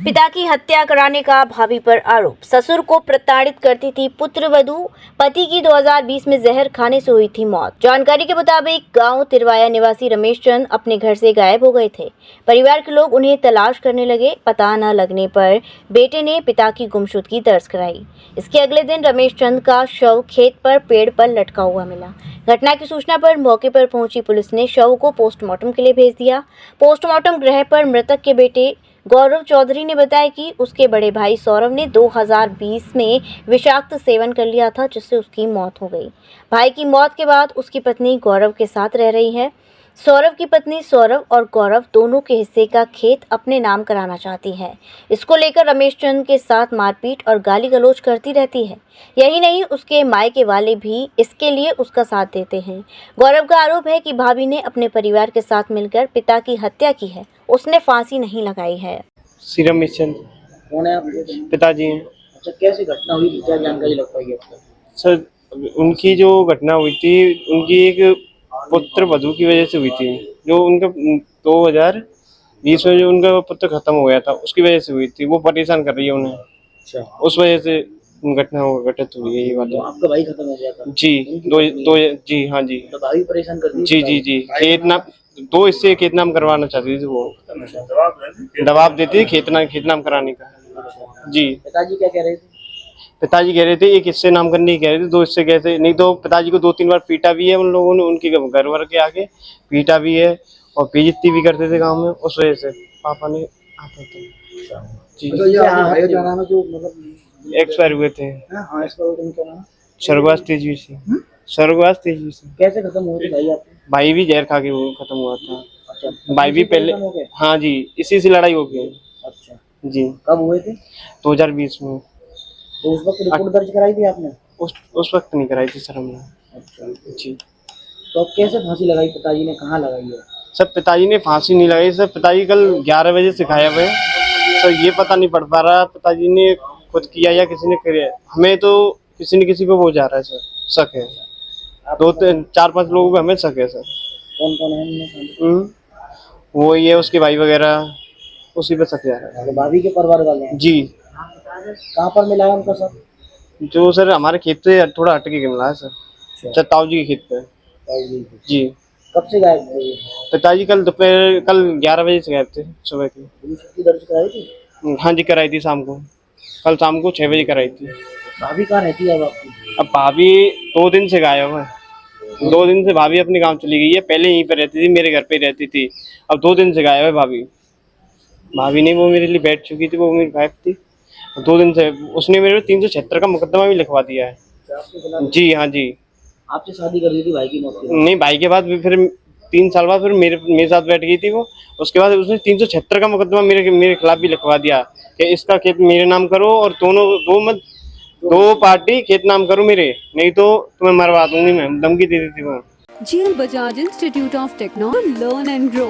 पिता की हत्या कराने का भाभी पर आरोप। ससुर को प्रताड़ित करती थी पुत्रवधू। पति की 2020 में जहर खाने से हुई थी मौत। जानकारी के मुताबिक गांव तिरवाया निवासी रमेश चंद अपने घर से गायब हो गए थे। परिवार के लोग उन्हें तलाश करने लगे। पता न लगने पर बेटे ने पिता की गुमशुदगी दर्ज कराई। इसके अगले दिन रमेश चंद का शव खेत पर पेड़ पर लटका हुआ मिला। घटना की सूचना पर मौके पर पहुंची पुलिस ने शव को पोस्टमार्टम के लिए भेज दिया। पोस्टमार्टम गृह पर मृतक के बेटे गौरव चौधरी ने बताया कि उसके बड़े भाई सौरभ ने 2020 में विषाक्त सेवन कर लिया था, जिससे उसकी मौत हो गई। भाई की मौत के बाद उसकी पत्नी गौरव के साथ रह रही है। सौरभ की पत्नी सौरभ और गौरव दोनों के हिस्से का खेत अपने नाम कराना चाहती है। इसको लेकर रमेश चंद के साथ मारपीट और गाली गलौज करती रहती है। यही नहीं, उसके मायके वाले भी इसके लिए उसका साथ देते हैं। गौरव का आरोप है कि भाभी ने अपने परिवार के साथ मिलकर पिता की हत्या की है, उसने फांसी नहीं लगाई है। श्री रमेश चंद कौन है आपके पिताजी हैं। अच्छा, कैसी घटना हुई, क्या जानकारी लग पाई आपको? सर, उनकी जो घटना हुई थी, उनकी एक पुत्र वधू की वजह से हुई थी। जो उनका 2020 में जो उनका पुत्र खत्म हो गया था, उसकी वजह से हुई थी। वो परेशान कर रही है उन्हें, अच्छा, उस वजह से घटना घटित हुई है ये वाली। तो आपका भाई खत्म हो गया था? जी, दो जी, हाँ जी, तो भाई परेशान कर दी? जी खेत नाम, 2 हिस्से खेत नाम करवाना चाहती थी। वो दबाव देती थी खेत नाम कराने का। जी, पिताजी क्या कह रहे थे? पिताजी कह रहे थे एक हिस्से नाम करने की कह रहे थे, 2 हिस्से कैसे? नहीं तो पिताजी को 2-3 बार पीटा भी है उन लोगों ने, उनके घर वर के आगे पीटा भी है और बेइज्जती भी करते थे गांव में। उस वजह से पापा ने आते थे जी। तो ये भाई का नाम है जो मतलब एक्सपायर हुए थे। हाँ, इसका उनका नाम स्वर्गवास तेजवी सिंह। स्वर्गवास तेजवी सिंह। कैसे खत्म हुए थे भाई आपके? भाई भी जहर खा के वो खत्म हुआ था। अच्छा, भाई भी पहले, हाँ जी, इसी से लड़ाई हो गई। अच्छा, जी, कब हुए थे? 2020 में। तो उस वक्त रिपोर्ट दर्ज कराई थी आपने? उस वक्त नहीं कराई थी सर हमने। अच्छा, जी, तो अब कैसे फांसी लगाई पिताजी ने, कहाँ लगाई है? सर पिताजी ने फांसी नहीं लगाई सर। पिताजी कल 11 बजे से गायब है सर। ये पता नहीं पड़ पा रहा पिताजी ने खुद किया या किसी ने किया। हमें तो किसी न किसी पे वो जा रहा है सर, शक है। 2-4-5 लोगों पे हमें शक है सर। कौन कौन है उनमें? वो ये उसके भाई वगैरह, उसी पे शक जा रहा है। तो भाभी के परिवार वाले हैं? जी, कहाँ पर मिला है उनका सब? जो सर हमारे खेत से थोड़ा हटके के मिला है सर, चताऊ जी के खेत पे। जी, कब से गायब थे ये? पिताजी कल 11 बजे से गए थे सुबह की। पुलिस की दर्ज कराई थी? हाँ जी, कराई थी शाम को। कल शाम को 6 बजे कराई थी। भाभी कहाँ रहती है अब आपकी? अब भाभी 2 दिन से गायब है। 2 दिन से भाभी अपने गांव चली गई है। पहले यहीं पे रहती थी, मेरे घर पे रहती थी। अब 2 दिन से गायब है भाभी। भाभी नहीं, वो मेरे लिए बैठ चुकी थी, वो मेरी वाइफ थी। 2 दिन से उसने मेरे 376 का मुकदमा भी लिखवा दिया है। आपके खिलाफ? जी, हाँ जी। आपसे शादी कर ली थी भाई की मौत के बाद? नहीं, भाई के बाद भी फिर 3 साल बाद फिर मेरे साथ बैठ गई थी वो। उसके बाद उसने 376 का मुकदमा मेरे खिलाफ भी लिखवा दिया कि इसका खेत मेरे नाम करो और दो पार्टी खेत नाम करो मेरे, नहीं तो तुम्हें मरवा दूंगी मैं। धमकी दे दी थी वो। GL Bajaj Institute of Technology, learn and grow.